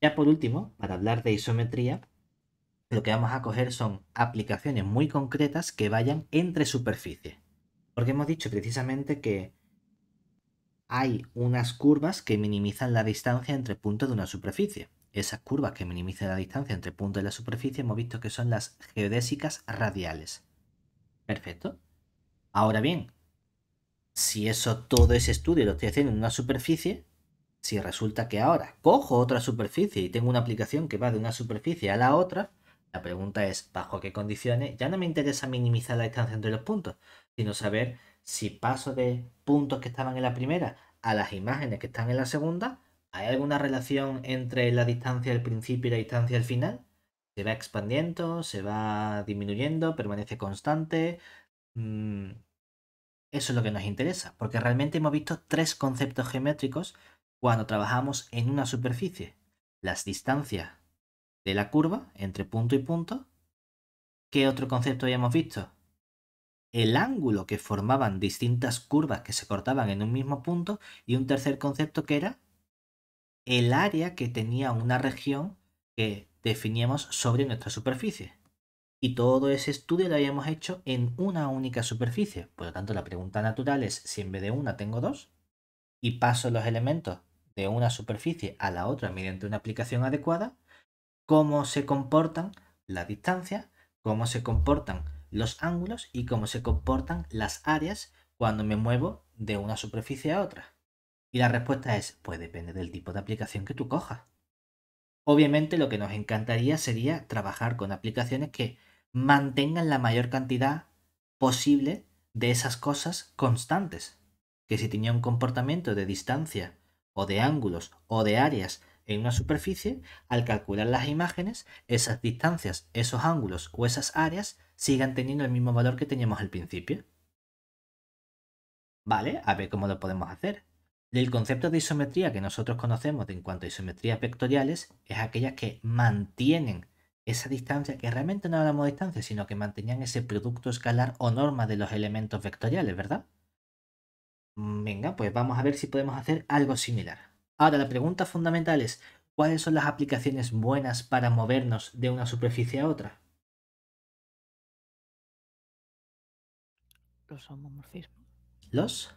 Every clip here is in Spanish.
Ya por último, para hablar de isometría, lo que vamos a coger son aplicaciones muy concretas que vayan entre superficies. Porque hemos dicho precisamente que hay unas curvas que minimizan la distancia entre puntos de una superficie. Esas curvas que minimizan la distancia entre puntos de la superficie hemos visto que son las geodésicas radiales. Perfecto. Ahora bien, si todo ese estudio lo estoy haciendo en una superficie, si resulta que ahora cojo otra superficie y tengo una aplicación que va de una superficie a la otra, la pregunta es, ¿bajo qué condiciones? Ya no me interesa minimizar la distancia entre los puntos, sino saber si paso de puntos que estaban en la primera a las imágenes que están en la segunda, ¿hay alguna relación entre la distancia del principio y la distancia del final? ¿Se va expandiendo? ¿Se va disminuyendo? ¿Permanece constante? Eso es lo que nos interesa, porque realmente hemos visto tres conceptos geométricos cuando trabajamos en una superficie. Las distancias de la curva entre punto y punto. ¿Qué otro concepto habíamos visto? El ángulo que formaban distintas curvas que se cortaban en un mismo punto. Y un tercer concepto que era el área que tenía una región que definíamos sobre nuestra superficie. Y todo ese estudio lo habíamos hecho en una única superficie. Por lo tanto, la pregunta natural es si en vez de una tengo dos y paso los elementos de una superficie a la otra mediante una aplicación adecuada, cómo se comportan las distancias, cómo se comportan los ángulos y cómo se comportan las áreas cuando me muevo de una superficie a otra. Y la respuesta es, pues depende del tipo de aplicación que tú cojas. Obviamente lo que nos encantaría sería trabajar con aplicaciones que mantengan la mayor cantidad posible de esas cosas constantes. Que si tenía un comportamiento de distancia o de ángulos o de áreas en una superficie, al calcular las imágenes, esas distancias, esos ángulos o esas áreas sigan teniendo el mismo valor que teníamos al principio. Vale, a ver cómo lo podemos hacer. El concepto de isometría que nosotros conocemos en cuanto a isometrías vectoriales es aquellas que mantienen esa distancia, que realmente no hablamos de distancia, sino que mantenían ese producto escalar o norma de los elementos vectoriales, ¿verdad? Venga, pues vamos a ver si podemos hacer algo similar. Ahora, la pregunta fundamental es, ¿cuáles son las aplicaciones buenas para movernos de una superficie a otra? Los homomorfismos. Los,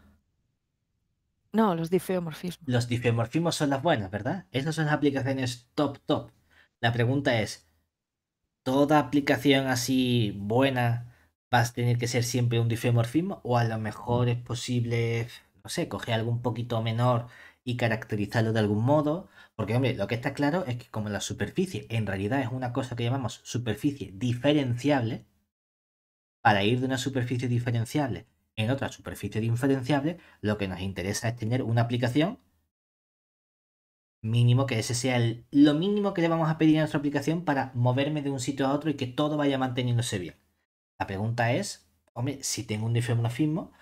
No, los difeomorfismos. los difeomorfismos son las buenas, ¿verdad? Esas son las aplicaciones top top. La pregunta es, ¿toda aplicación así buena vas a tener que ser siempre un difeomorfismo? ¿O a lo mejor es posible, no sé, coger algo un poquito menor y caracterizarlo de algún modo? Porque, hombre, lo que está claro es que como la superficie en realidad es una cosa que llamamos superficie diferenciable, para ir de una superficie diferenciable en otra superficie diferenciable, lo que nos interesa es tener una aplicación mínimo, que ese sea lo mínimo que le vamos a pedir a nuestra aplicación para moverme de un sitio a otro y que todo vaya manteniéndose bien. La pregunta es, hombre, si tengo un difeomorfismo,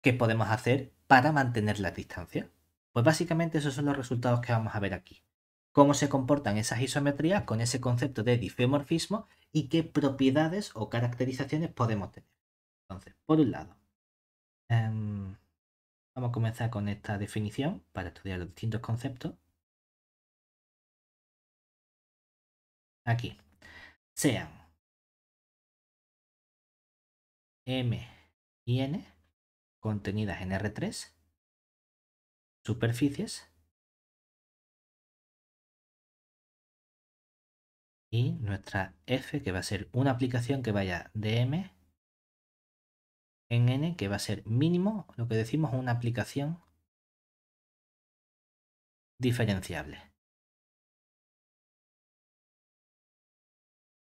¿qué podemos hacer para mantener la distancia? Pues básicamente esos son los resultados que vamos a ver aquí. Cómo se comportan esas isometrías con ese concepto de difeomorfismo y qué propiedades o caracterizaciones podemos tener. Entonces, por un lado, vamos a comenzar con esta definición para estudiar los distintos conceptos. Aquí, sean M y N contenidas en R3, superficies, y nuestra F, que va a ser una aplicación que vaya de M en N, que va a ser mínimo, lo que decimos una aplicación diferenciable.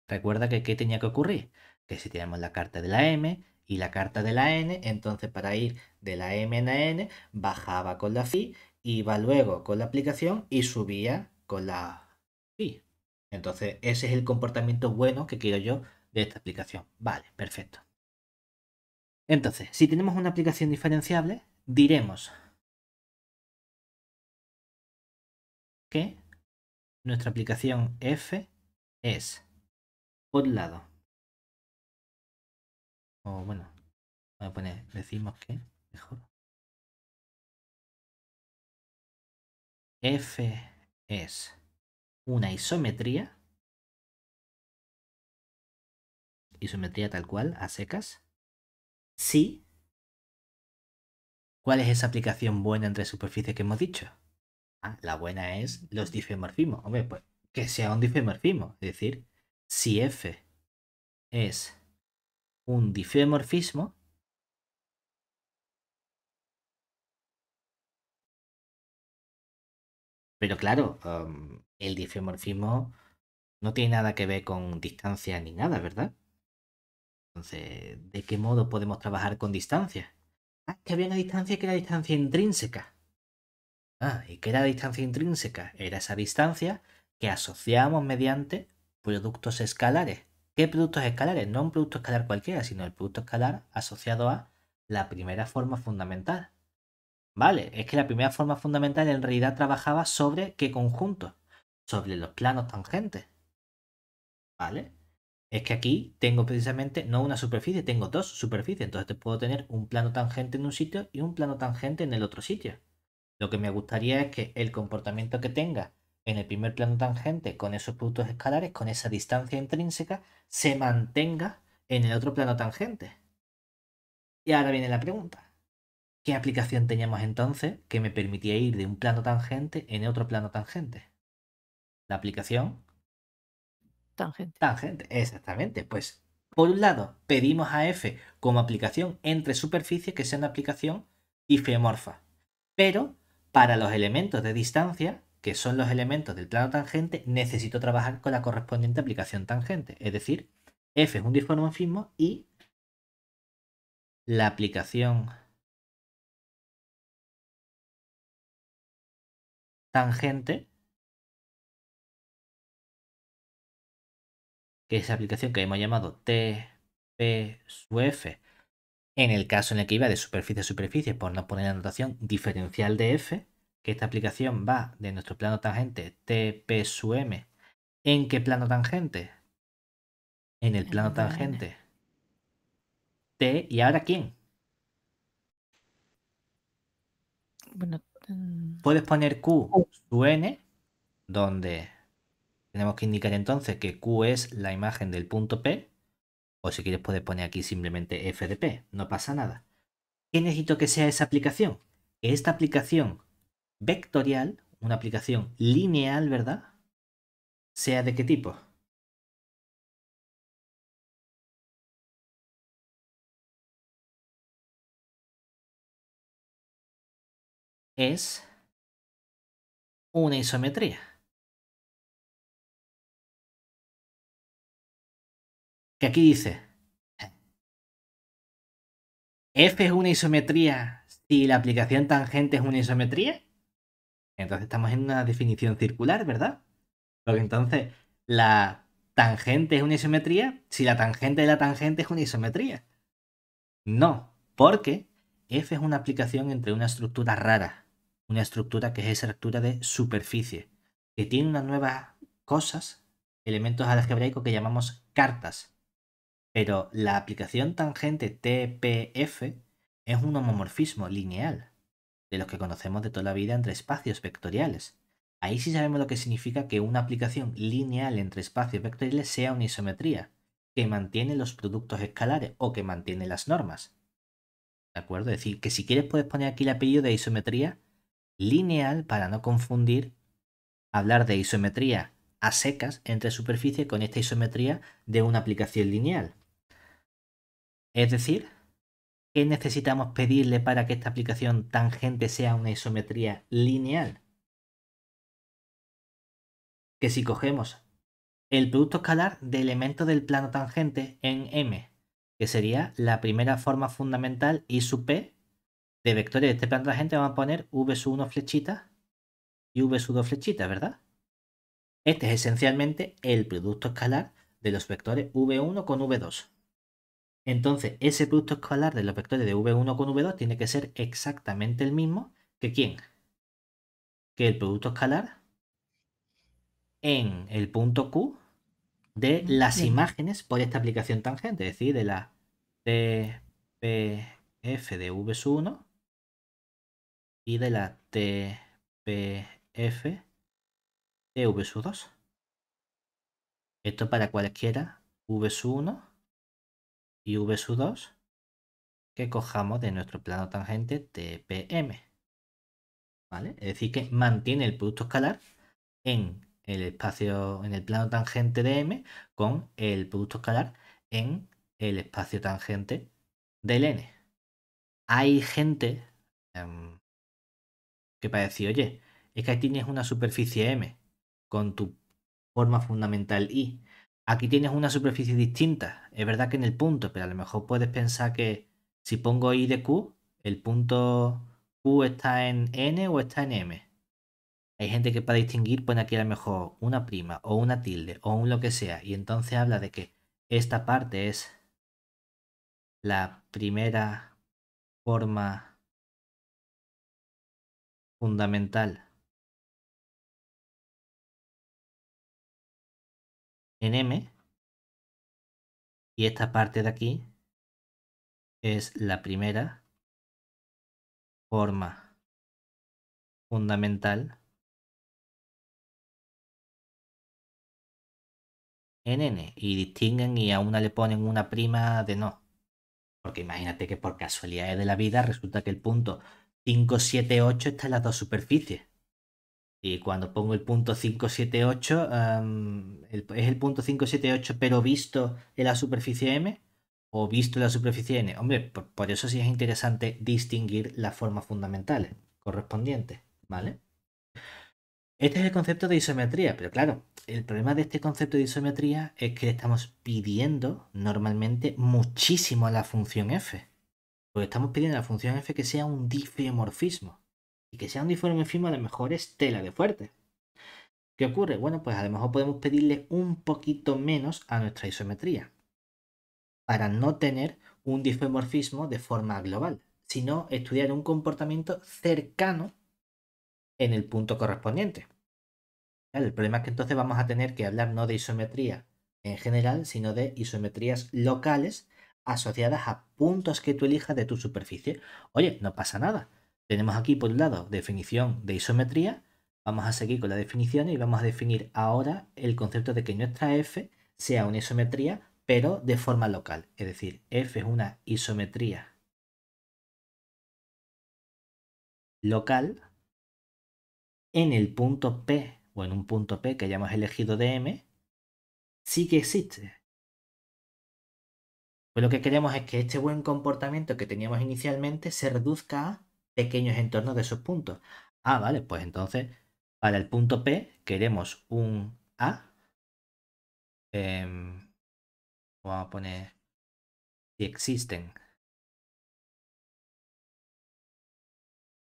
Recuerda que ¿qué tenía que ocurrir? Que si tenemos la carta de la M y la carta de la N, entonces para ir de la M en la N, bajaba con la phi, iba luego con la aplicación y subía con la phi. Entonces ese es el comportamiento bueno que quiero yo de esta aplicación. Vale, perfecto. Entonces, si tenemos una aplicación diferenciable, diremos que nuestra aplicación F es, por un lado, o bueno, voy a poner, decimos que, mejor, F es una isometría tal cual, a secas, si... ¿Cuál es esa aplicación buena entre superficies que hemos dicho? Ah, la buena es los difeomorfismos. Hombre, pues que sea un difeomorfismo. Es decir, si F es un difeomorfismo, pero claro, el difeomorfismo no tiene nada que ver con distancia ni nada, ¿verdad? Entonces, ¿de qué modo podemos trabajar con distancia? Ah, que había una distancia que era distancia intrínseca. Ah, ¿y qué era la distancia intrínseca? Era esa distancia que asociamos mediante productos escalares. ¿Qué productos escalares? No un producto escalar cualquiera, sino el producto escalar asociado a la primera forma fundamental. Vale, es que la primera forma fundamental en realidad trabajaba sobre qué conjunto, sobre los planos tangentes. ¿Vale? Es que aquí tengo precisamente no una superficie, tengo dos superficies, entonces te puedo tener un plano tangente en un sitio y un plano tangente en el otro sitio. Lo que me gustaría es que el comportamiento que tenga en el primer plano tangente con esos productos escalares, con esa distancia intrínseca, se mantenga en el otro plano tangente. Y ahora viene la pregunta. ¿Qué aplicación teníamos entonces que me permitía ir de un plano tangente en otro plano tangente? La aplicación Tangente. tangente, exactamente. Pues, por un lado, pedimos a F como aplicación entre superficies que sea una aplicación difeomorfa. Pero para los elementos de distancia, que son los elementos del plano tangente, necesito trabajar con la correspondiente aplicación tangente. Es decir, F es un difeomorfismo y la aplicación tangente, que es la aplicación que hemos llamado TP sub F, en el caso en el que iba de superficie a superficie, por no poner la notación diferencial de F, que esta aplicación va de nuestro plano tangente TP sub M. ¿En qué plano tangente? En el En plano el de N. tangente T. ¿Y ahora quién? Bueno, Puedes poner Q sub N, donde tenemos que indicar entonces que Q es la imagen del punto P, o si quieres puedes poner aquí simplemente F de P, no pasa nada. ¿Qué necesito que sea esa aplicación? Que esta aplicación vectorial, una aplicación lineal, ¿verdad? ¿Sea de qué tipo? Es una isometría. Que aquí dice, F es una isometría si la aplicación tangente es una isometría. Entonces estamos en una definición circular, ¿verdad? Porque entonces la tangente es una isometría si la tangente de la tangente es una isometría. No, porque F es una aplicación entre una estructura rara, una estructura que es esa estructura de superficie, que tiene unas nuevas cosas, elementos algebraicos que llamamos cartas. Pero la aplicación tangente TPF es un homomorfismo lineal, de los que conocemos de toda la vida entre espacios vectoriales. Ahí sí sabemos lo que significa que una aplicación lineal entre espacios vectoriales sea una isometría, que mantiene los productos escalares o que mantiene las normas. ¿De acuerdo? Es decir, que si quieres puedes poner aquí el apellido de isometría lineal para no confundir hablar de isometría a secas entre superficie con esta isometría de una aplicación lineal. Es decir, ¿qué necesitamos pedirle para que esta aplicación tangente sea una isometría lineal? Que si cogemos el producto escalar de elementos del plano tangente en M, que sería la primera forma fundamental I sub P de vectores de este plano tangente, vamos a poner V sub 1 flechita y V sub 2 flechita, ¿verdad? Este es esencialmente el producto escalar de los vectores V1 con V2. Entonces, ese producto escalar de los vectores de V1 con V2 tiene que ser exactamente el mismo que ¿quién? Que el producto escalar en el punto Q de las Bien. imágenes por esta aplicación tangente, es decir, de la TPF de V1 y de la TPF de V2. Esto para cualquiera v sub 1 y v sub 2 que cojamos de nuestro plano tangente TPM. ¿Vale? Es decir, que mantiene el producto escalar en el espacio, en el plano tangente de M con el producto escalar en el espacio tangente del N. Hay gente que para decir, oye, es que ahí tienes una superficie M con tu forma fundamental I. Aquí tienes una superficie distinta. Es verdad que en el punto, pero a lo mejor puedes pensar que si pongo I de Q, el punto Q está en N o está en M. Hay gente que para distinguir pone aquí a lo mejor una prima o una tilde o un lo que sea. Y entonces habla de que esta parte es la primera forma fundamental en M. Y esta parte de aquí es la primera forma fundamental en N. Y distinguen y a una le ponen una prima de no. Porque imagínate que por casualidades de la vida resulta que el punto 578 está en las dos superficies. Y cuando pongo el punto 578, ¿es el punto 578 pero visto en la superficie M o visto en la superficie N? Hombre, por eso sí es interesante distinguir las formas fundamentales correspondientes, ¿vale? Este es el concepto de isometría, pero claro, el problema de este concepto de isometría es que le estamos pidiendo normalmente muchísimo a la función f. Porque estamos pidiendo a la función f que sea un difeomorfismo. Y que sea un difeomorfismo a lo mejor es tela de fuerte. ¿Qué ocurre? Bueno, pues a lo mejor podemos pedirle un poquito menos a nuestra isometría. Para no tener un difeomorfismo de forma global, sino estudiar un comportamiento cercano en el punto correspondiente. El problema es que entonces vamos a tener que hablar no de isometría en general, sino de isometrías locales asociadas a puntos que tú elijas de tu superficie. Oye, no pasa nada. Tenemos aquí por un lado definición de isometría. Vamos a seguir con la definición y vamos a definir ahora el concepto de que nuestra f sea una isometría, pero de forma local. Es decir, f es una isometría local en el punto P o en un punto P que hayamos elegido de M, sí que existe. Pues lo que queremos es que este buen comportamiento que teníamos inicialmente se reduzca a pequeños entornos de esos puntos. Ah, vale, pues entonces para el punto P queremos un A. Vamos a poner si existen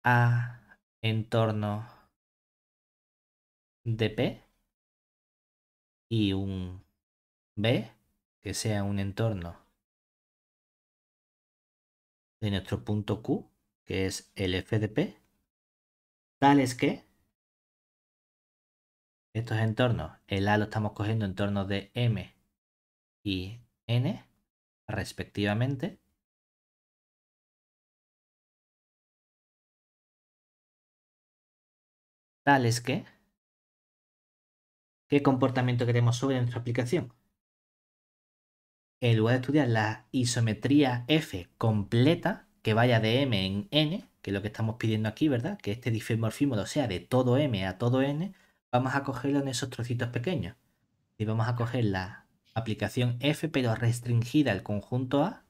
A entorno de P y un B que sea un entorno de nuestro punto Q, que es el F de P, tales que estos entornos, el A lo estamos cogiendo en entornos de M y N respectivamente, tales que, ¿qué comportamiento queremos sobre nuestra aplicación? En lugar de estudiar la isometría F completa, que vaya de M en N, que es lo que estamos pidiendo aquí, ¿verdad? Que este difeomorfismo sea de todo M a todo N, vamos a cogerlo en esos trocitos pequeños. Y vamos a coger la aplicación F, pero restringida al conjunto A,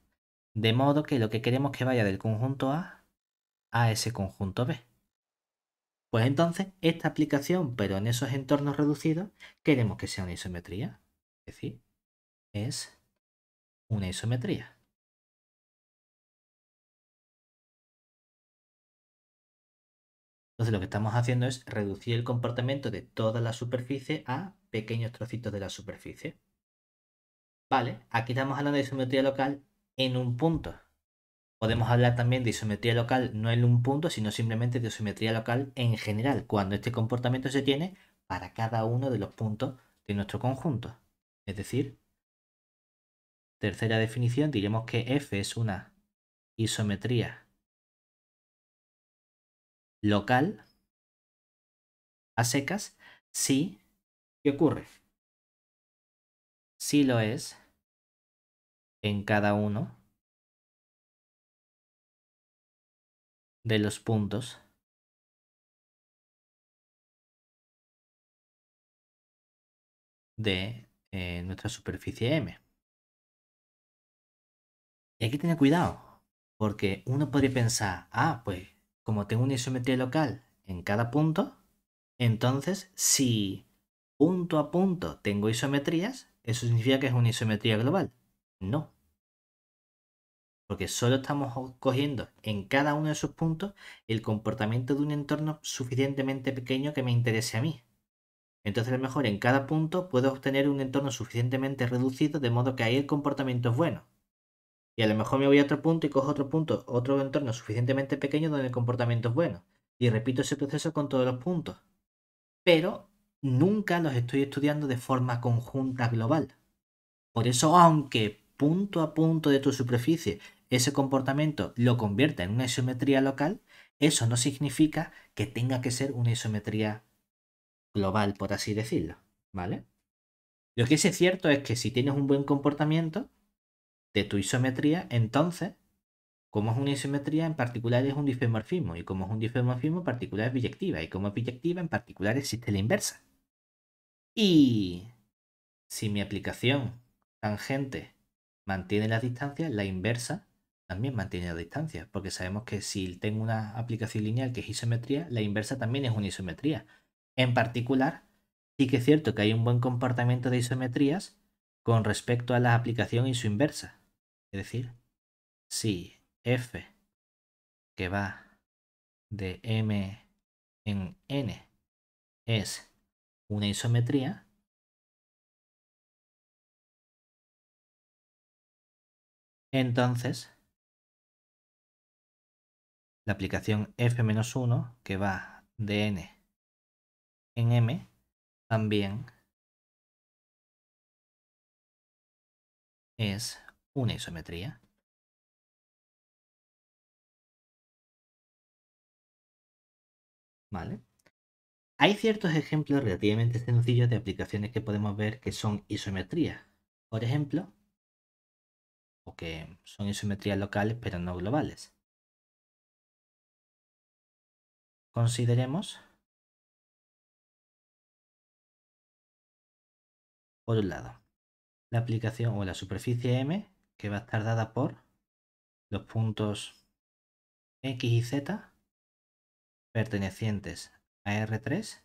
de modo que lo que queremos que vaya del conjunto a ese conjunto B. Pues entonces, esta aplicación, pero en esos entornos reducidos, queremos que sea una isometría. Es decir, es una isometría. Entonces lo que estamos haciendo es reducir el comportamiento de toda la superficie a pequeños trocitos de la superficie. Vale, aquí estamos hablando de isometría local en un punto. Podemos hablar también de isometría local no en un punto, sino simplemente de isometría local en general, cuando este comportamiento se tiene para cada uno de los puntos de nuestro conjunto. Es decir, tercera definición, diremos que F es una isometría local a secas si, ¿qué ocurre? sí lo es en cada uno de los puntos de nuestra superficie M. Y hay que tener cuidado, porque uno podría pensar, ah, pues como tengo una isometría local en cada punto, entonces si punto a punto tengo isometrías, eso significa que es una isometría global. No, porque solo estamos cogiendo en cada uno de esos puntos el comportamiento de un entorno suficientemente pequeño que me interese a mí. Entonces a lo mejor en cada punto puedo obtener un entorno suficientemente reducido de modo que ahí el comportamiento es bueno. Y a lo mejor me voy a otro punto y cojo otro punto, otro entorno suficientemente pequeño donde el comportamiento es bueno. Y repito ese proceso con todos los puntos. Pero nunca los estoy estudiando de forma conjunta global. Por eso, aunque punto a punto de tu superficie ese comportamiento lo convierta en una isometría local, eso no significa que tenga que ser una isometría global, por así decirlo. ¿Vale? Lo que sí es cierto es que si tienes un buen comportamiento de tu isometría, entonces, como es una isometría, en particular es un disfemorfismo. Y como es un disfemorfismo, en particular es biyectiva. Y como es biyectiva, en particular existe la inversa. Y si mi aplicación tangente mantiene las distancias, la inversa también mantiene las distancias. Porque sabemos que si tengo una aplicación lineal que es isometría, la inversa también es una isometría. En particular, sí que es cierto que hay un buen comportamiento de isometrías con respecto a la aplicación y su inversa. Es decir, si f que va de m en n es una isometría, entonces la aplicación f-1 que va de n en m también es una isometría. ¿Vale? Hay ciertos ejemplos relativamente sencillos de aplicaciones que podemos ver que son isometrías. Por ejemplo, o que son isometrías locales pero no globales. Consideremos, por un lado, la aplicación o la superficie M que va a estar dada por los puntos X y Z pertenecientes a R3,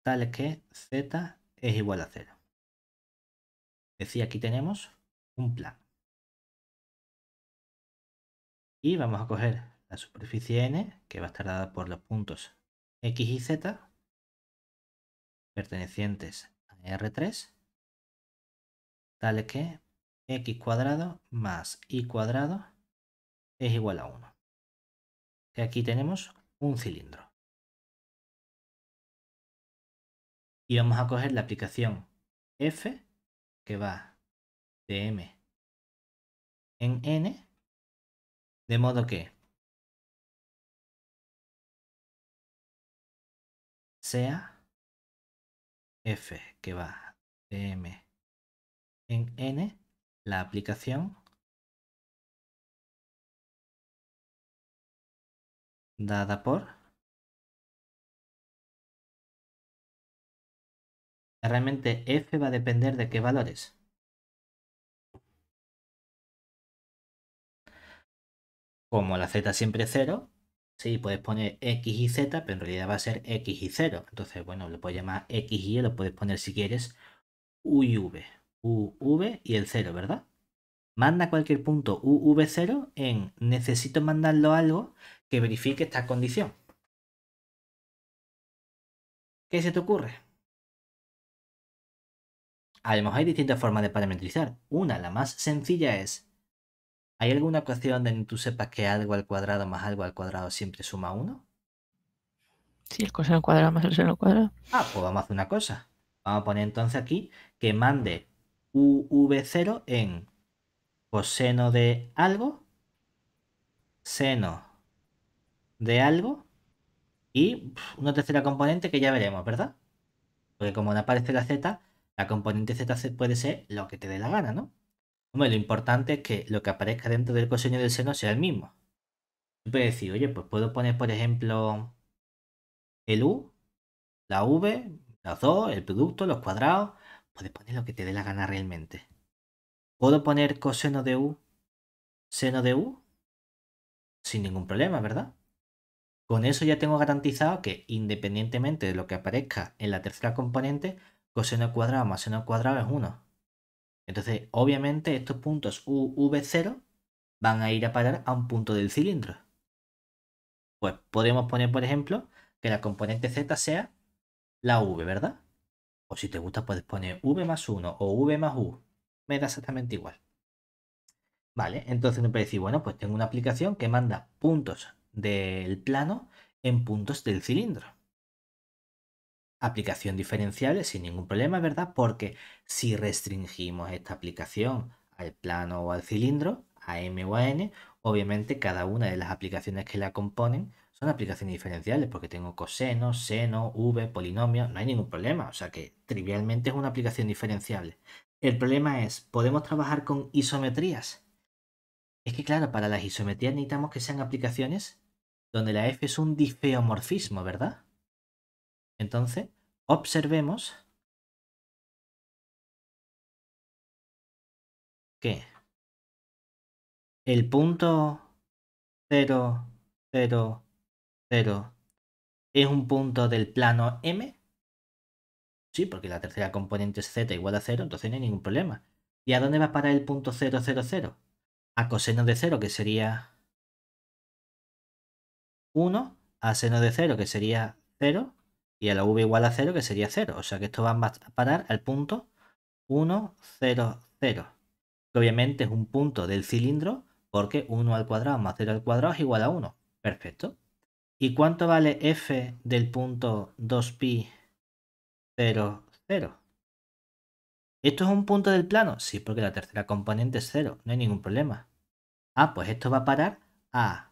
tales que Z es igual a 0. Es decir, aquí tenemos un plan. Y vamos a coger la superficie N, que va a estar dada por los puntos X y Z pertenecientes a R3, tales que X cuadrado más Y cuadrado es igual a 1. Y aquí tenemos un cilindro. Y vamos a coger la aplicación F, que va de M en N, de modo que sea F, que va de M en N, la aplicación dada por... Realmente F va a depender de qué valores. Como la Z siempre es 0, sí, puedes poner X y Z, pero en realidad va a ser X y 0. Entonces, bueno, lo puedes llamar X y Y, lo puedes poner si quieres U y V. U, V y el 0, ¿verdad? Manda cualquier punto U, V, 0 en necesito mandarlo a algo que verifique esta condición. ¿Qué se te ocurre? A lo mejor hay distintas formas de parametrizar. Una, la más sencilla es, ¿hay alguna ocasión donde tú sepas que algo al cuadrado más algo al cuadrado siempre suma 1? Si el coseno cuadrado más el seno cuadrado. Ah, pues vamos a hacer una cosa. Vamos a poner entonces aquí que mande UV0 en coseno de algo, seno de algo y una tercera componente que ya veremos, ¿verdad? Porque como no aparece la z, La componente z puede ser lo que te dé la gana, ¿no? Hombre, lo importante es que lo que aparezca dentro del coseno y del seno sea el mismo. Tú puedes decir, oye, pues puedo poner, por ejemplo, el u, la v, los dos, el producto, los cuadrados. Puedes poner lo que te dé la gana realmente. ¿Puedo poner coseno de u, seno de u? Sin ningún problema, ¿verdad? Con eso ya tengo garantizado que independientemente de lo que aparezca en la tercera componente, coseno cuadrado más seno cuadrado es 1. Entonces, obviamente, estos puntos u, v0 van a ir a parar a un punto del cilindro. Pues podemos poner, por ejemplo, que la componente z sea la v, ¿verdad? O si te gusta, puedes poner v más 1 o v más u. Me da exactamente igual. Vale, entonces me puede decir, bueno, pues tengo una aplicación que manda puntos del plano en puntos del cilindro. Aplicación diferenciable sin ningún problema, ¿verdad? Porque si restringimos esta aplicación al plano o al cilindro, a M o a N, obviamente cada una de las aplicaciones que la componen son aplicaciones diferenciales, porque tengo coseno, seno, v, polinomio, no hay ningún problema, o sea que trivialmente es una aplicación diferenciable. El problema es, ¿podemos trabajar con isometrías? Es que claro, para las isometrías necesitamos que sean aplicaciones donde la f es un difeomorfismo, ¿verdad? Entonces, observemos que el punto 0, 0, 0 es un punto del plano M. Sí, porque la tercera componente es z igual a 0, entonces no hay ningún problema. ¿Y a dónde va a parar el punto 0, 0, 0? A coseno de 0, que sería 1, a seno de 0, que sería 0, y a la v igual a 0, que sería 0. O sea que esto va a parar al punto 1, 0, 0. Que obviamente es un punto del cilindro, porque 1 al cuadrado más 0 al cuadrado es igual a 1. Perfecto. ¿Y cuánto vale f del punto 2pi 0, 0? ¿Esto es un punto del plano? Sí, porque la tercera componente es 0, no hay ningún problema. Ah, pues esto va a parar a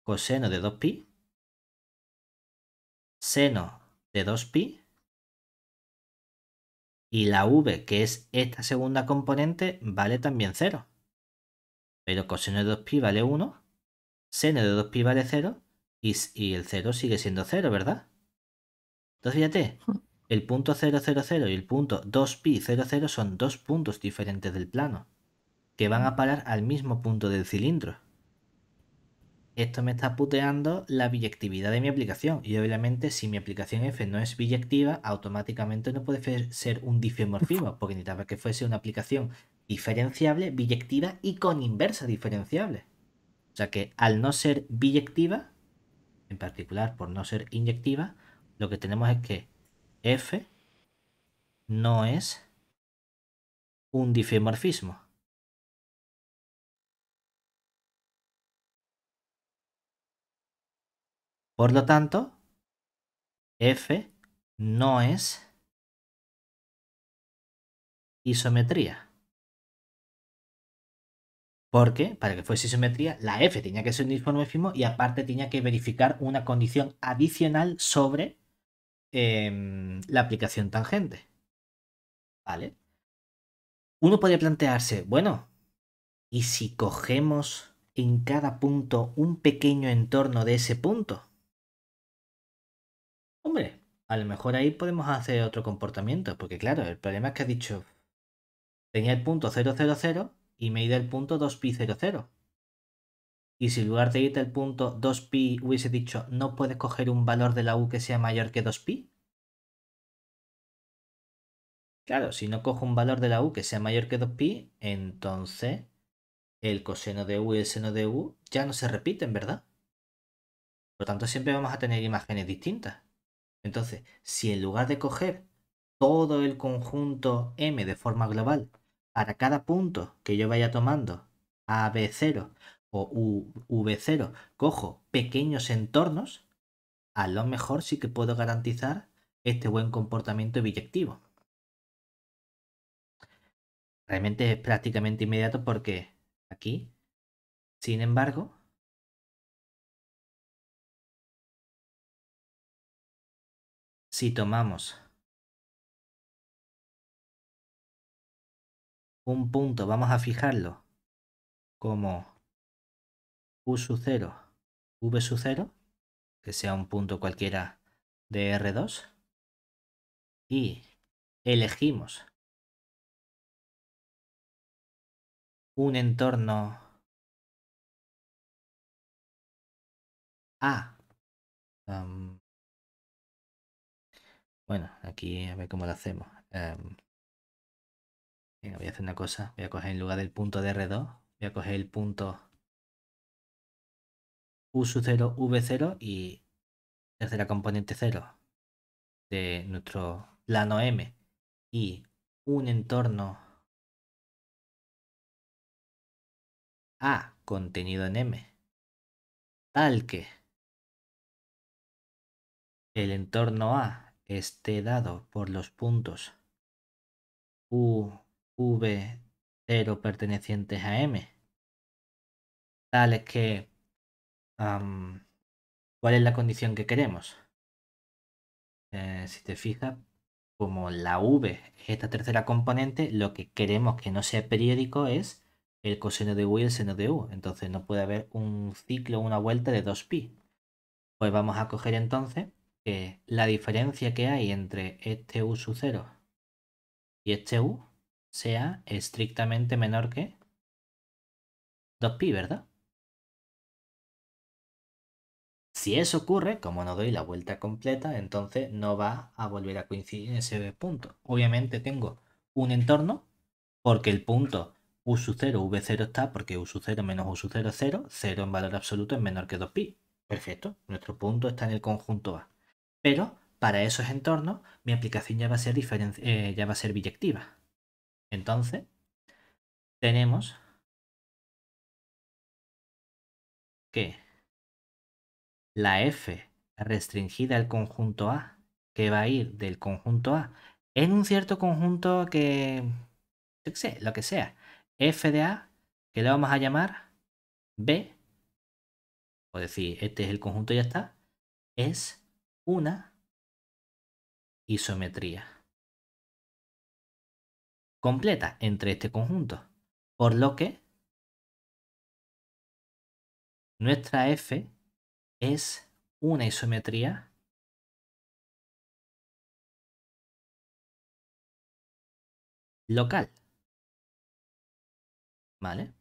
coseno de 2pi, seno de 2pi, y la v, que es esta segunda componente, vale también 0. Pero coseno de 2pi vale 1, seno de 2pi vale 0, y el 0 sigue siendo 0, ¿verdad? Entonces fíjate, el punto 0, 0, 0 y el punto 2pi 0, 0 son dos puntos diferentes del plano, que van a parar al mismo punto del cilindro. Esto me está puteando la biyectividad de mi aplicación, y obviamente si mi aplicación f no es biyectiva, automáticamente no puede ser un difeomorfismo, porque necesitaba que fuese una aplicación diferenciable, biyectiva y con inversa diferenciable. O sea que al no ser biyectiva, en particular por no ser inyectiva, lo que tenemos es que f no es un difeomorfismo. Por lo tanto, f no es isometría. Porque para que fuese isometría, la f tenía que ser un difeomorfismo y aparte tenía que verificar una condición adicional sobre la aplicación tangente. ¿Vale? Uno podría plantearse, bueno, ¿y si cogemos en cada punto un pequeño entorno de ese punto? Hombre, a lo mejor ahí podemos hacer otro comportamiento, porque claro, el problema es que ha dicho, tenía el punto 0, 0, 0 y me he ido al punto 2pi 0, 0. Y si en lugar de irte al punto 2pi hubiese dicho, no puedes coger un valor de la u que sea mayor que 2pi. Claro, si no cojo un valor de la u que sea mayor que 2pi, entonces el coseno de u y el seno de u ya no se repiten, ¿verdad? Por lo tanto, siempre vamos a tener imágenes distintas. Entonces, si en lugar de coger todo el conjunto M de forma global, para cada punto que yo vaya tomando AB0 o V0, cojo pequeños entornos, a lo mejor sí que puedo garantizar este buen comportamiento biyectivo. Realmente es prácticamente inmediato porque aquí, sin embargo, si tomamos un punto vamos a fijarlo como U sub 0, V sub 0, que sea un punto cualquiera de R2, y elegimos un entorno A. Bueno, aquí a ver cómo lo hacemos. Venga, voy a hacer una cosa. Voy a coger en lugar del punto de R2, voy a coger el punto U sub 0, V0 y tercera componente 0 de nuestro plano M y un entorno A contenido en M, tal que el entorno A esté dado por los puntos U, V, 0 pertenecientes a M, tales que... ¿cuál es la condición que queremos? Si te fijas, como la V es esta tercera componente, lo que queremos que no sea periódico es el coseno de U y el seno de U. Entonces no puede haber un ciclo, una vuelta de 2pi. Pues vamos a coger entonces que la diferencia que hay entre este U sub 0 y este U sea estrictamente menor que 2pi, ¿verdad? Si eso ocurre, como no doy la vuelta completa, entonces no va a volver a coincidir en ese punto. Obviamente tengo un entorno porque el punto U sub 0, V0 está porque U sub 0 menos U sub 0 es 0, 0 en valor absoluto es menor que 2pi. Perfecto, nuestro punto está en el conjunto A. Pero para esos entornos mi aplicación ya va a ser, ya va a ser biyectiva. Entonces tenemos que la F restringida al conjunto A, que va a ir del conjunto A en un cierto conjunto que, yo qué sé, lo que sea, F de A, que le vamos a llamar B, o decir, este es el conjunto y ya está, es una isometría completa entre este conjunto. Por lo que nuestra F es una isometría local. ¿Vale?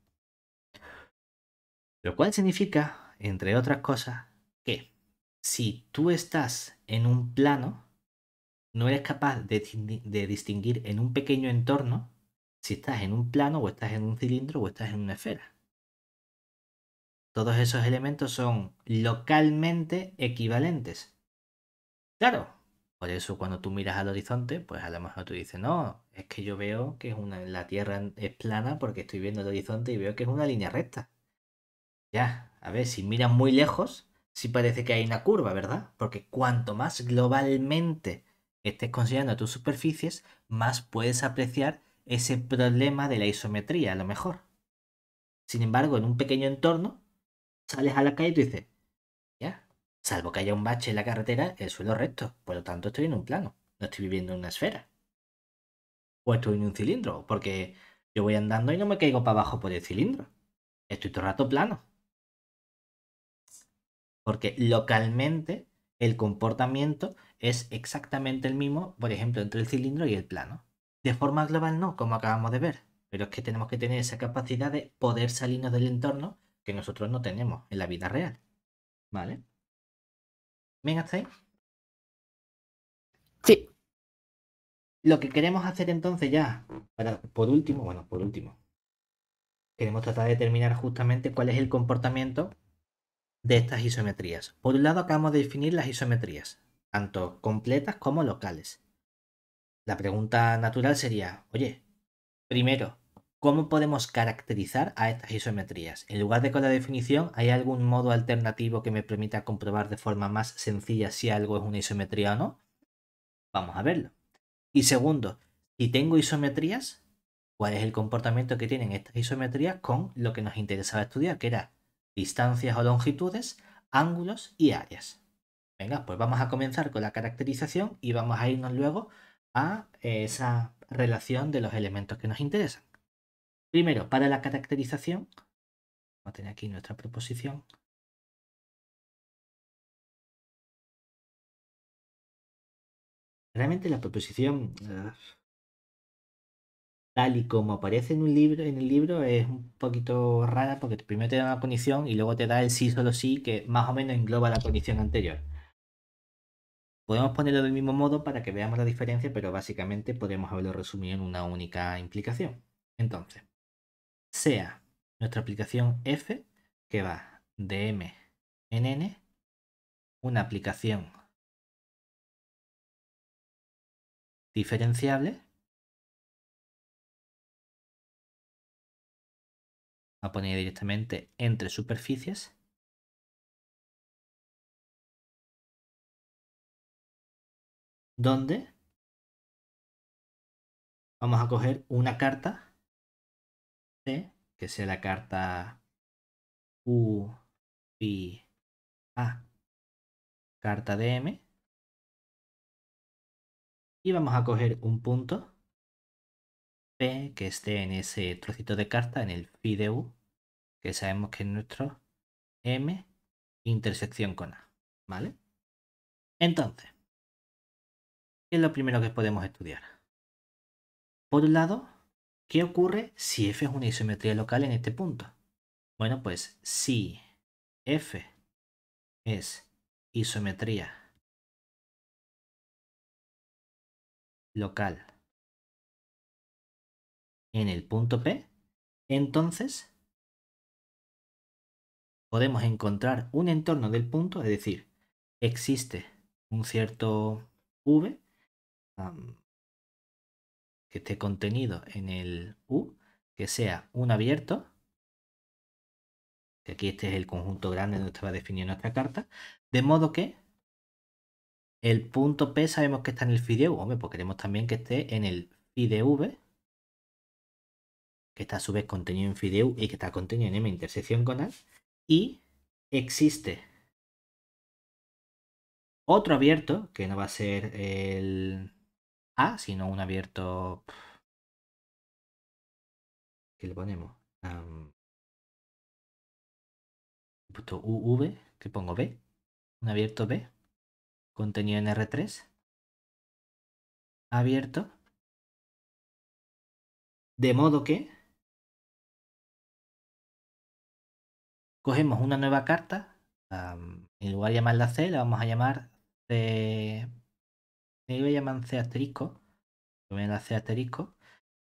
Lo cual significa, entre otras cosas, que si tú estás en un plano, no eres capaz de distinguir en un pequeño entorno si estás en un plano o estás en un cilindro o estás en una esfera. Todos esos elementos son localmente equivalentes. Claro, por eso cuando tú miras al horizonte, pues a lo mejor tú dices, no, es que yo veo que la Tierra es plana porque estoy viendo el horizonte y veo que es una línea recta. Ya, a ver, si miras muy lejos, sí parece que hay una curva, ¿verdad? Porque cuanto más globalmente estés considerando tus superficies, más puedes apreciar ese problema de la isometría, a lo mejor. Sin embargo, en un pequeño entorno, sales a la calle y tú dices, ya, salvo que haya un bache en la carretera, el suelo es recto, por lo tanto estoy en un plano, no estoy viviendo en una esfera. O estoy en un cilindro, porque yo voy andando y no me caigo para abajo por el cilindro. Estoy todo el rato plano. Porque localmente el comportamiento es exactamente el mismo, por ejemplo, entre el cilindro y el plano. De forma global no, como acabamos de ver, pero es que tenemos que tener esa capacidad de poder salirnos del entorno que nosotros no tenemos en la vida real. ¿Vale? ¿Bien hasta ahí? Sí. Lo que queremos hacer entonces ya, por último, queremos tratar de determinar justamente cuál es el comportamiento de estas isometrías. Por un lado, acabamos de definir las isometrías, tanto completas como locales. La pregunta natural sería, oye, primero, ¿cómo podemos caracterizar a estas isometrías? En lugar de con la definición, ¿hay algún modo alternativo que me permita comprobar de forma más sencilla si algo es una isometría o no? Vamos a verlo. Y segundo, si tengo isometrías, ¿cuál es el comportamiento que tienen estas isometrías con lo que nos interesaba estudiar, que era distancias o longitudes, ángulos y áreas? Venga, pues vamos a comenzar con la caracterización y vamos a irnos luego a esa relación de los elementos que nos interesan. Primero, para la caracterización, vamos a tener aquí nuestra proposición. Realmente la proposición, tal y como aparece en el libro, es un poquito rara porque primero te da una condición y luego te da el sí solo sí, que más o menos engloba la condición anterior. Podemos ponerlo del mismo modo para que veamos la diferencia, pero básicamente podemos haberlo resumido en una única implicación. Entonces, sea nuestra aplicación f, que va de m en n, una aplicación diferenciable, a poner directamente entre superficies, donde vamos a coger una carta C, que sea la carta U, Phi, A, carta de M, y vamos a coger un punto P que esté en ese trocito de carta, en el Phi de U, que sabemos que es nuestro M intersección con A, ¿vale? Entonces, ¿qué es lo primero que podemos estudiar? Por un lado, ¿qué ocurre si F es una isometría local en este punto? Bueno, pues si F es isometría local en el punto P, entonces podemos encontrar un entorno del punto, es decir, existe un cierto V que esté contenido en el U, que sea un abierto, que aquí este es el conjunto grande donde se va a definir nuestra carta, de modo que el punto P sabemos que está en el phi de U, hombre, pues queremos también que esté en el phi de V, que está a su vez contenido en phi de U y que está contenido en M intersección con A, y existe otro abierto, que no va a ser el A, sino un abierto, ¿qué le ponemos? He puesto UV, que pongo B, un abierto B, contenido en R3, abierto, de modo que cogemos una nueva carta, en lugar de llamarla C, la vamos a llamar C, me iba a llamar C asterisco, voy a C asterisco,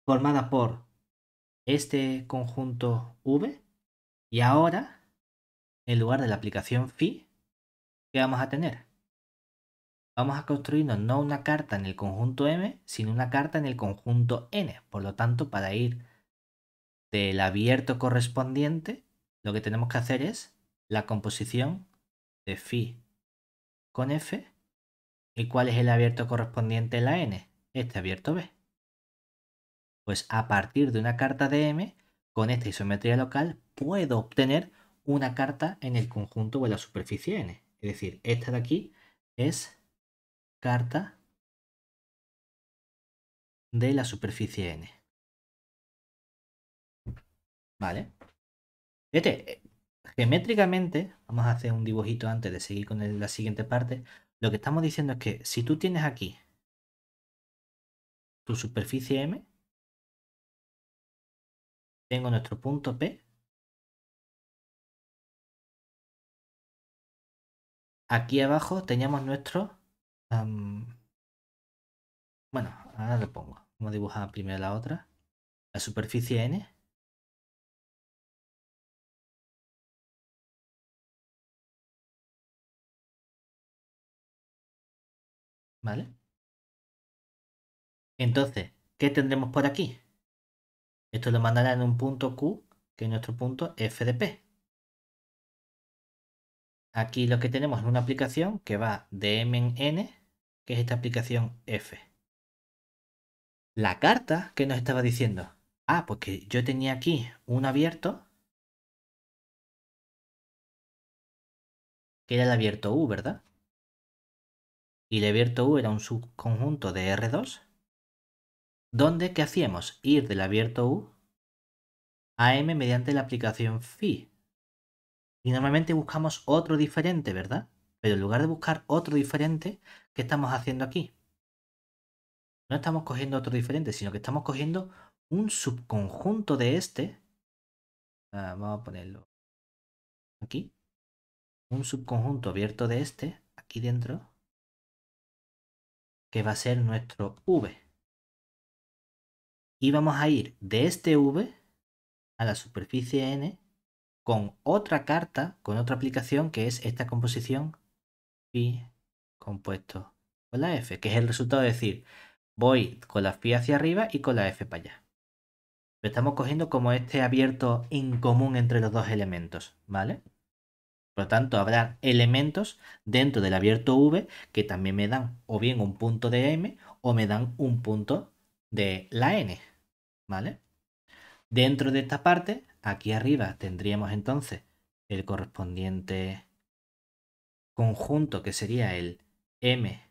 formada por este conjunto V, y ahora, en lugar de la aplicación phi, ¿qué vamos a tener? Vamos a construirnos no una carta en el conjunto M, sino una carta en el conjunto N. Por lo tanto, para ir del abierto correspondiente, lo que tenemos que hacer es la composición de phi con F. ¿Y cuál es el abierto correspondiente en la N? Este abierto B. Pues a partir de una carta de M, con esta isometría local, puedo obtener una carta en el conjunto o en la superficie N. Es decir, esta de aquí es carta de la superficie N. ¿Vale? Fíjate, geométricamente, vamos a hacer un dibujito antes de seguir con la siguiente parte. Lo que estamos diciendo es que si tú tienes aquí tu superficie M, tengo nuestro punto P. Aquí abajo teníamos nuestro... bueno, ahora lo pongo. Vamos a dibujar primero la otra. La superficie N. ¿Vale? Entonces, ¿qué tendremos por aquí? Esto lo mandará en un punto Q, que es nuestro punto F de P. Aquí lo que tenemos es una aplicación que va de M en N, que es esta aplicación F. La carta que nos estaba diciendo, porque yo tenía aquí un abierto, que era el abierto U, ¿verdad? Y el abierto U era un subconjunto de R2, donde, ¿qué hacíamos? Ir del abierto U a m mediante la aplicación phi. Y normalmente buscamos otro diferente, ¿verdad? Pero en lugar de buscar otro diferente, ¿qué estamos haciendo aquí? No estamos cogiendo otro diferente, sino que estamos cogiendo un subconjunto de este. Vamos a ponerlo aquí. Un subconjunto abierto de este, aquí dentro, que va a ser nuestro v. Y vamos a ir de este v a la superficie n con otra carta, con otra aplicación, que es esta composición phi compuesto con la f, que es el resultado de decir, voy con la phi hacia arriba y con la f para allá. Lo estamos cogiendo como este abierto en común entre los dos elementos, ¿vale? Por lo tanto, habrá elementos dentro del abierto V que también me dan o bien un punto de M o me dan un punto de la N, ¿vale? Dentro de esta parte, aquí arriba tendríamos entonces el correspondiente conjunto que sería el M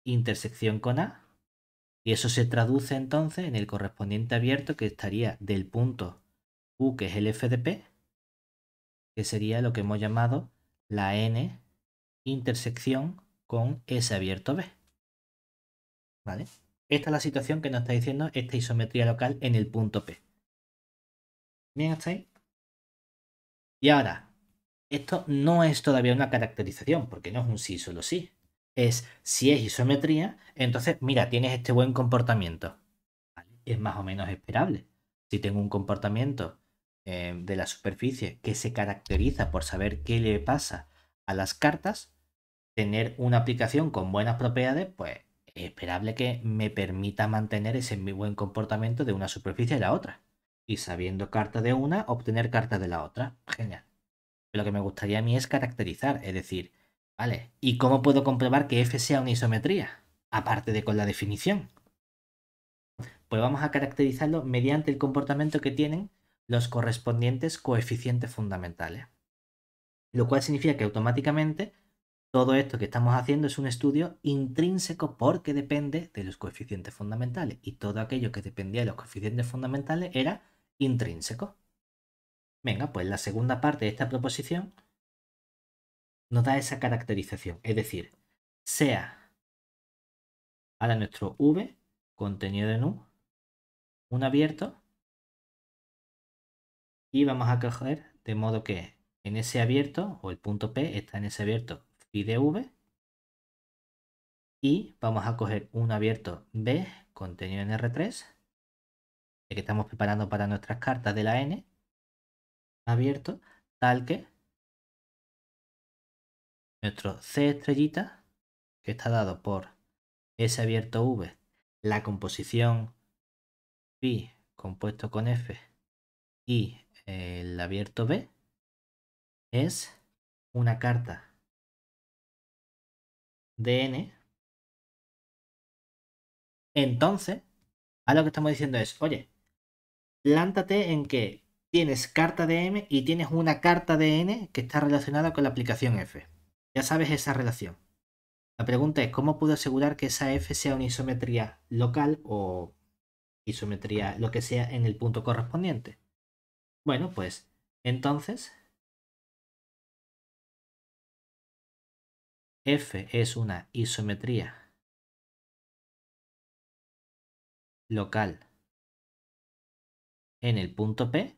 intersección con A, y eso se traduce entonces en el correspondiente abierto que estaría del punto U, que es el F de P, que sería lo que hemos llamado la N intersección con S abierto B. ¿Vale? Esta es la situación que nos está diciendo esta isometría local en el punto P. Bien, hasta ahí. Y ahora, esto no es todavía una caracterización, porque no es un sí, solo sí. Es si es isometría, entonces, mira, tienes este buen comportamiento. ¿Vale? Es más o menos esperable. Si tengo un comportamiento de la superficie que se caracteriza por saber qué le pasa a las cartas, tener una aplicación con buenas propiedades, pues es esperable que me permita mantener ese buen comportamiento de una superficie a la otra. Y sabiendo cartas de una, obtener cartas de la otra. Genial. Lo que me gustaría a mí es caracterizar, es decir, vale, ¿y cómo puedo comprobar que F sea una isometría? Aparte de con la definición. Pues vamos a caracterizarlo mediante el comportamiento que tienen los correspondientes coeficientes fundamentales. Lo cual significa que automáticamente todo esto que estamos haciendo es un estudio intrínseco porque depende de los coeficientes fundamentales. Y todo aquello que dependía de los coeficientes fundamentales era intrínseco. Venga, pues la segunda parte de esta proposición nos da esa caracterización. Es decir, sea ahora nuestro V contenido en U, un abierto, y vamos a coger de modo que en ese abierto, o el punto P está en ese abierto phi de V, y vamos a coger un abierto B contenido en R3, que estamos preparando para nuestras cartas de la N, abierto, tal que nuestro C estrellita, que está dado por S abierto V, la composición phi compuesto con F y el abierto B, es una carta de N. Entonces, a lo que estamos diciendo es, oye, plántate en que tienes carta de M y tienes una carta de N que está relacionada con la aplicación F. Ya sabes esa relación. La pregunta es, ¿cómo puedo asegurar que esa F sea una isometría local o isometría lo que sea en el punto correspondiente? Bueno, pues entonces F es una isometría local en el punto P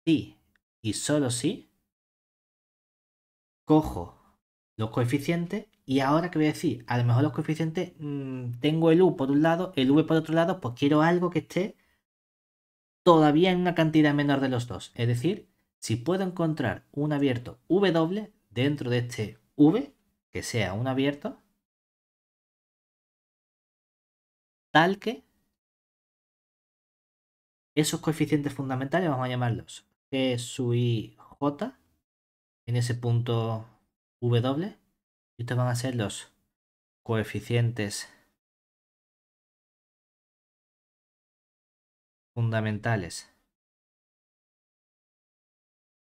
si y solo si cojo los coeficientes. Y ahora, ¿qué voy a decir? A lo mejor los coeficientes, tengo el U por un lado, el V por otro lado, pues quiero algo que esté todavía en una cantidad menor de los dos. Es decir, si puedo encontrar un abierto W dentro de este V, que sea un abierto, tal que esos coeficientes fundamentales, vamos a llamarlos G sub I J, en ese punto W, y estos van a ser los coeficientes fundamentales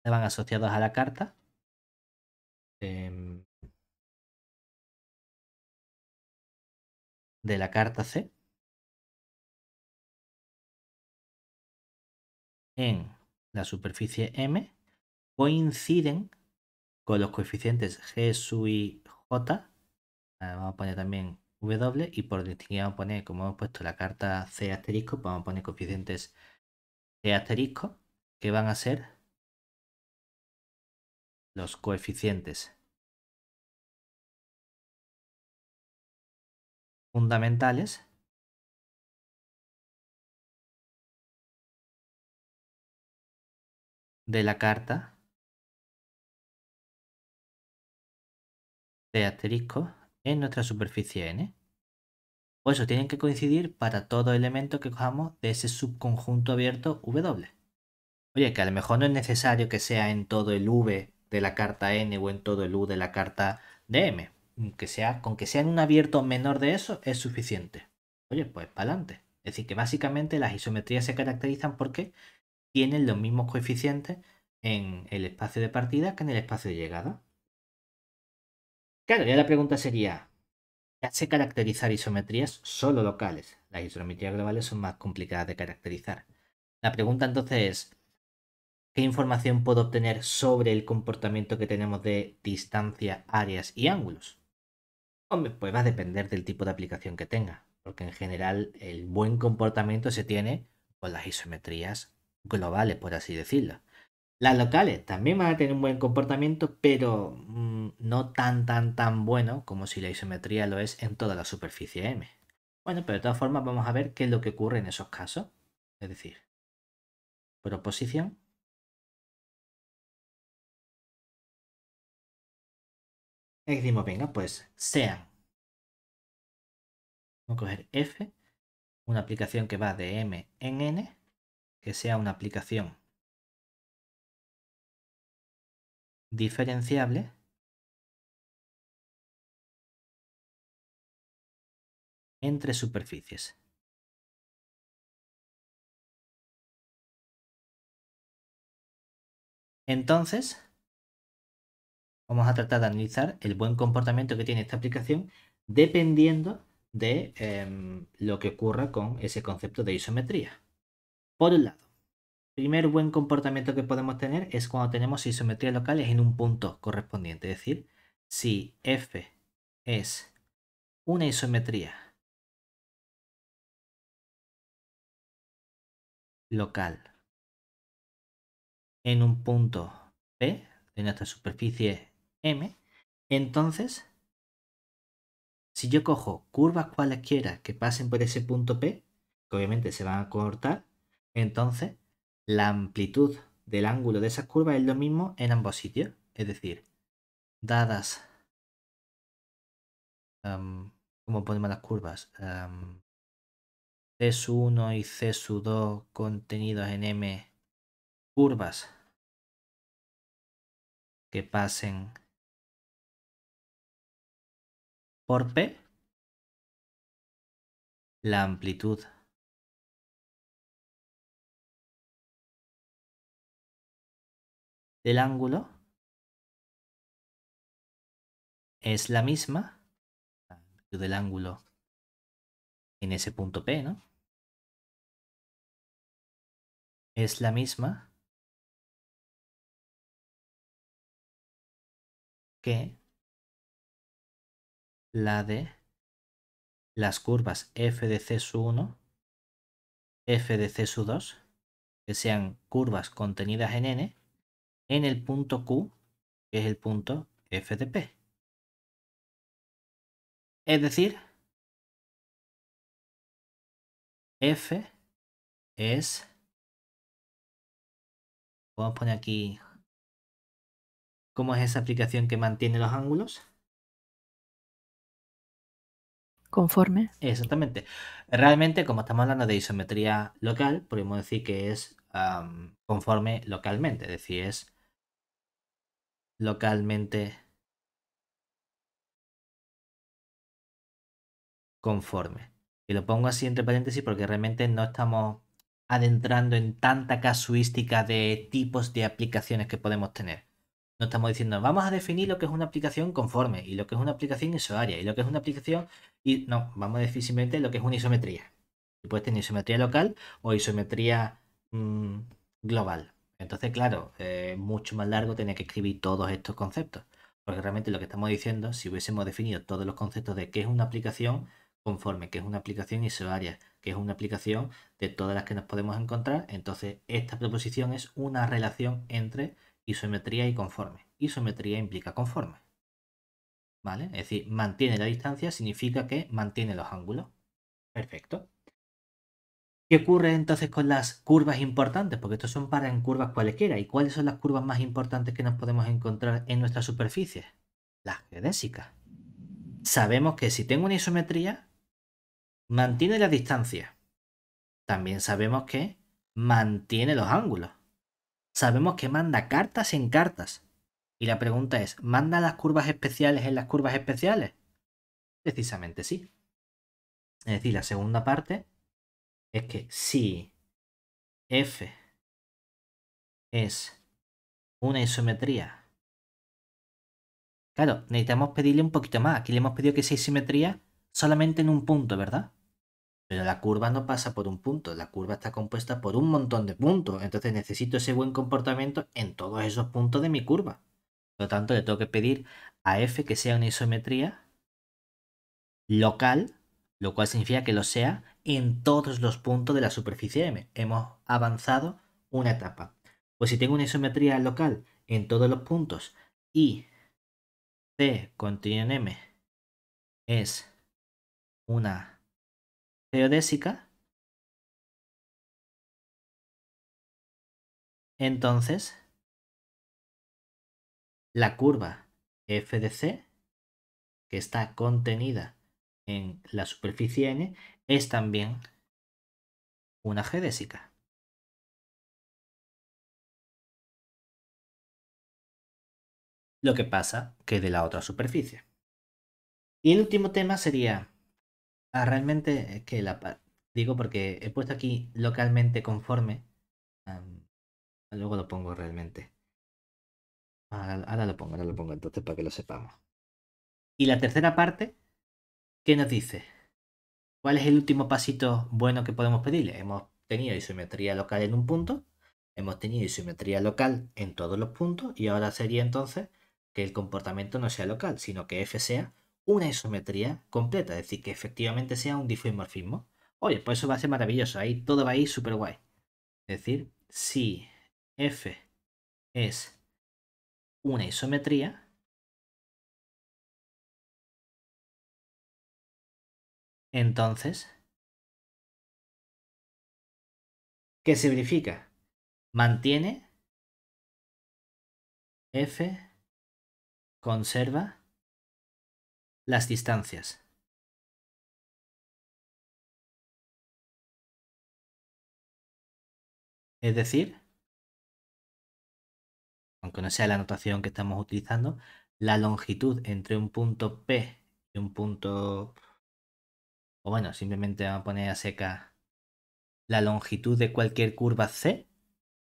que van asociados a la carta. De la carta C. en la superficie M coinciden con los coeficientes G sub i J. Vamos a poner también W y por distinguir vamos a poner, como hemos puesto la carta C asterisco, pues vamos a poner coeficientes C asterisco, que van a ser los coeficientes fundamentales de la carta C asterisco en nuestra superficie N. Por eso tienen que coincidir para todo elemento que cojamos de ese subconjunto abierto W. Oye, que a lo mejor no es necesario que sea en todo el V de la carta N o en todo el U de la carta de M. Con que sea en un abierto menor de eso es suficiente. Oye, pues para adelante. Es decir, que básicamente las isometrías se caracterizan porque tienen los mismos coeficientes en el espacio de partida que en el espacio de llegada. Claro, ya la pregunta sería, ¿qué hace caracterizar isometrías solo locales? Las isometrías globales son más complicadas de caracterizar. La pregunta entonces es, ¿qué información puedo obtener sobre el comportamiento que tenemos de distancia, áreas y ángulos? Hombre, pues va a depender del tipo de aplicación que tenga, porque en general el buen comportamiento se tiene con las isometrías globales, por así decirlo. Las locales también van a tener un buen comportamiento, pero no tan bueno como si la isometría lo es en toda la superficie M. Bueno, pero de todas formas vamos a ver qué es lo que ocurre en esos casos. Es decir, proposición. Y decimos, venga, pues sean. Vamos a coger F, una aplicación que va de M en N, que sea una aplicación diferenciable entre superficies. Entonces, vamos a tratar de analizar el buen comportamiento que tiene esta aplicación dependiendo de lo que ocurra con ese concepto de isometría. Por un lado, el primer buen comportamiento que podemos tener es cuando tenemos isometrías locales en un punto correspondiente. Es decir, si F es una isometría local en un punto P de nuestra superficie M, entonces, si yo cojo curvas cualesquiera que pasen por ese punto P, que obviamente se van a cortar, entonces la amplitud del ángulo de esas curvas es lo mismo en ambos sitios. Es decir, dadas, ¿cómo ponemos las curvas? C1 y C2 contenidos en M, curvas que pasen por P, la amplitud del ángulo es la misma, la amplitud del ángulo en ese punto P, ¿no? Es la misma que la de las curvas f de C1, f de C2, que sean curvas contenidas en N, en el punto Q, que es el punto f de P. Es decir, f es, vamos a poner aquí, ¿cómo es esa aplicación que mantiene los ángulos? Conforme. Exactamente. Realmente, como estamos hablando de isometría local, podemos decir que es conforme localmente, es decir, es localmente conforme. Y lo pongo así entre paréntesis porque realmente no estamos adentrando en tanta casuística de tipos de aplicaciones que podemos tener. No estamos diciendo, vamos a definir lo que es una aplicación conforme y lo que es una aplicación isoárea y lo que es una aplicación. Y no, vamos a decir simplemente lo que es una isometría. Y puedes tener isometría local o isometría global. Entonces, claro, mucho más largo tener que escribir todos estos conceptos. Porque realmente lo que estamos diciendo, si hubiésemos definido todos los conceptos de qué es una aplicación, conforme qué es una aplicación isoárea, qué es una aplicación de todas las que nos podemos encontrar, entonces esta proposición es una relación entre isometría y conforme. Isometría implica conforme. ¿Vale? Es decir, mantiene la distancia significa que mantiene los ángulos. Perfecto. ¿Qué ocurre entonces con las curvas importantes? Porque estos son para en curvas cualesquiera. ¿Y cuáles son las curvas más importantes que nos podemos encontrar en nuestra superficie? Las geodésicas. Sabemos que si tengo una isometría, mantiene la distancia. También sabemos que mantiene los ángulos. Sabemos que manda cartas en cartas. Y la pregunta es, ¿manda las curvas especiales en las curvas especiales? Precisamente sí. Es decir, la segunda parte es que si F es una isometría. Claro, necesitamos pedirle un poquito más. Aquí le hemos pedido que sea simetría solamente en un punto, ¿verdad? Pero la curva no pasa por un punto. La curva está compuesta por un montón de puntos. Entonces necesito ese buen comportamiento en todos esos puntos de mi curva. Por lo tanto, le tengo que pedir a f que sea una isometría local, lo cual significa que lo sea en todos los puntos de la superficie M. Hemos avanzado una etapa. Pues si tengo una isometría local en todos los puntos y C contenido en M es una geodésica, entonces la curva f de c, que está contenida en la superficie n, es también una geodésica. Lo que pasa que de la otra superficie. Y el último tema sería, realmente es que digo porque he puesto aquí localmente conforme, luego lo pongo realmente. Ahora lo pongo entonces para que lo sepamos. Y la tercera parte, ¿qué nos dice? ¿Cuál es el último pasito bueno que podemos pedirle? Hemos tenido isometría local en un punto, hemos tenido isometría local en todos los puntos y ahora sería entonces que el comportamiento no sea local, sino que f sea una isometría completa, es decir, que efectivamente sea un difeomorfismo. Oye, pues eso va a ser maravilloso, ahí todo va a ir súper guay. Es decir, si f es una isometría, entonces, ¿qué se verifica? Mantiene f, conserva las distancias. Es decir, aunque no sea la notación que estamos utilizando, la longitud entre un punto P y un punto... O bueno, simplemente vamos a poner a seca la longitud de cualquier curva C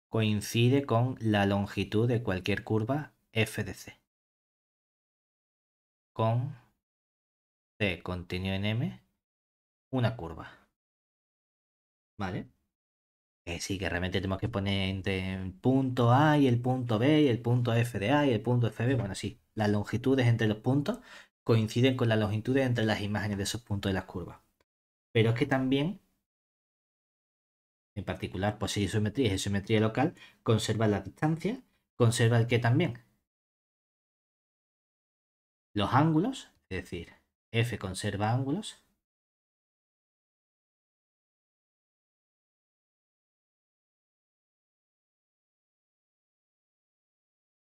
coincide con la longitud de cualquier curva f de C. Con C contenido en M, una curva. ¿Vale? Sí, que realmente tenemos que poner entre el punto A y el punto B y el punto F de A y el punto F de B. Bueno, sí, las longitudes entre los puntos coinciden con las longitudes entre las imágenes de esos puntos de las curvas. Pero es que también, en particular, pues si isometría es isometría local, conserva la distancia, conserva el que también. Los ángulos, es decir, F conserva ángulos.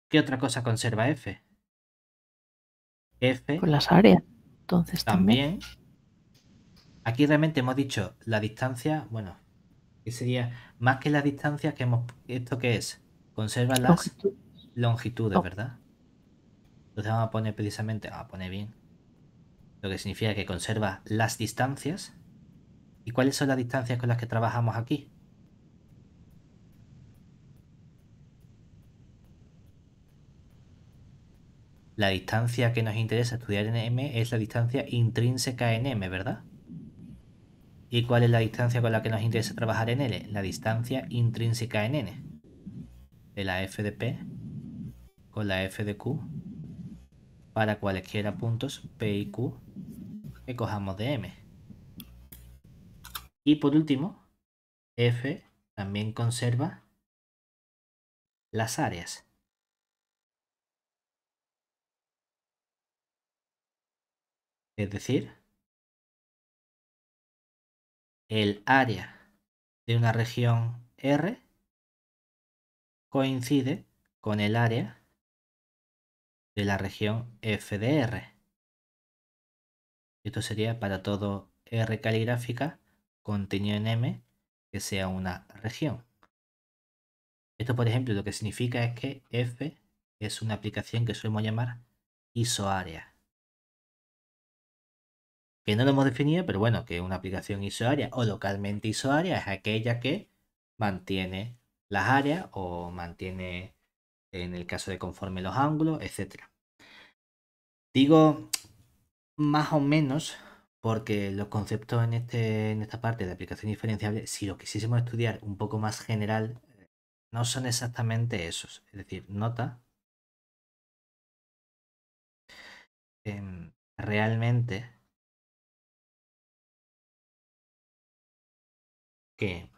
¿Qué otra cosa conserva F? F Pues las áreas. Entonces también. también. Aquí realmente hemos dicho la distancia, bueno, que sería más que las distancias que hemos... ¿Esto qué es? Conserva las Longitud. longitudes, No, ¿verdad? Entonces vamos a poner precisamente, vamos a poner bien, lo que significa que conserva las distancias. ¿Y cuáles son las distancias con las que trabajamos aquí? La distancia que nos interesa estudiar en M es la distancia intrínseca en M, ¿verdad? ¿Y cuál es la distancia con la que nos interesa trabajar en L? La distancia intrínseca en N. De la f de P con la f de Q para cualesquiera puntos P y Q que cojamos de M. Y por último, F también conserva las áreas. Es decir, el área de una región R coincide con el área de la región F de R. Esto sería para todo R caligráfica contenido en M que sea una región. Esto, por ejemplo, lo que significa es que F es una aplicación que solemos llamar isoárea. Que no lo hemos definido, pero bueno, que una aplicación isoárea o localmente isoárea es aquella que mantiene las áreas o mantiene, en el caso de conforme los ángulos, etc. Digo más o menos porque los conceptos en esta parte de aplicación diferenciable, si lo quisiésemos estudiar un poco más general, no son exactamente esos. Es decir, nota realmente que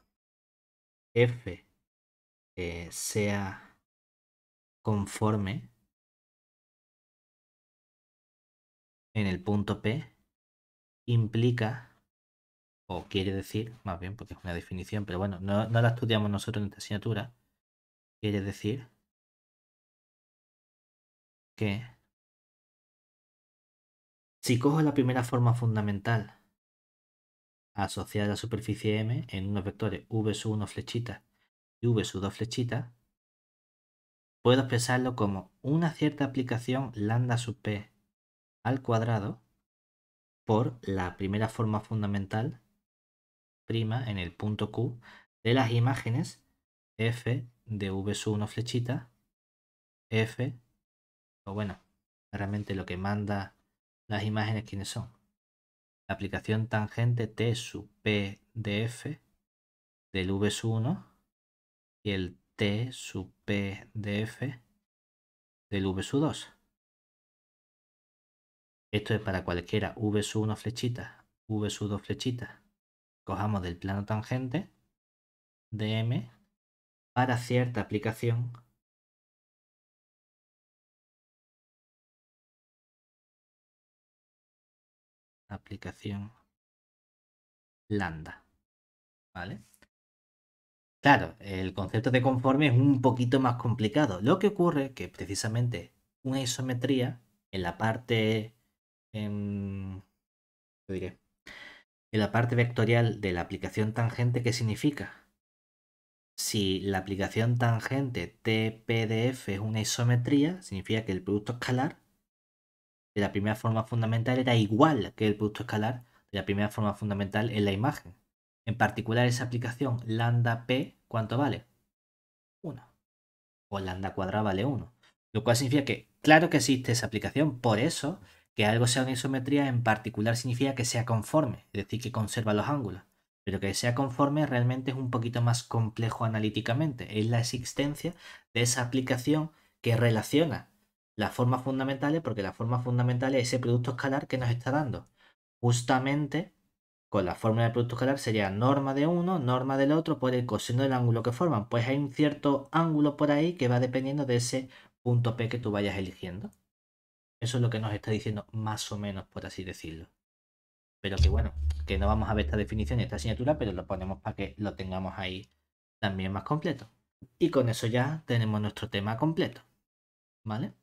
F sea conforme en el punto P implica, o quiere decir, más bien porque es una definición, pero bueno, no la estudiamos nosotros en esta asignatura, quiere decir que si cojo la primera forma fundamental asociada a la superficie M en unos vectores v sub 1 flechita y v sub 2 flechita, puedo expresarlo como una cierta aplicación lambda sub p al cuadrado por la primera forma fundamental prima en el punto Q de las imágenes f de v sub 1 flechita, f, o bueno, realmente lo que manda las imágenes, ¿quiénes son? La aplicación tangente t sub p de f del v sub 1 y el t sub p de f del v sub 2. Esto es para cualquiera v sub 1 flechita, v sub 2 flechita. Cojamos del plano tangente de M para cierta aplicación lambda, ¿vale? Claro, el concepto de conforme es un poquito más complicado. Lo que ocurre es que precisamente una isometría en la parte, en la parte vectorial de la aplicación tangente, ¿qué significa? Si la aplicación tangente TPDF es una isometría, significa que el producto escalar de la primera forma fundamental era igual que el producto escalar de la primera forma fundamental en la imagen. En particular, esa aplicación lambda p, ¿cuánto vale? 1. O lambda cuadrado vale 1. Lo cual significa que, claro que existe esa aplicación, por eso que algo sea una isometría en particular significa que sea conforme, es decir, que conserva los ángulos. Pero que sea conforme realmente es un poquito más complejo analíticamente. Es la existencia de esa aplicación que relaciona las formas fundamentales, porque la forma fundamental es ese producto escalar que nos está dando. Justamente con la fórmula del producto escalar sería norma de uno, norma del otro por el coseno del ángulo que forman. Pues hay un cierto ángulo por ahí que va dependiendo de ese punto P que tú vayas eligiendo. Eso es lo que nos está diciendo más o menos, por así decirlo. Pero que bueno, que no vamos a ver esta definición y esta asignatura, pero lo ponemos para que lo tengamos ahí también más completo. Y con eso ya tenemos nuestro tema completo, ¿vale?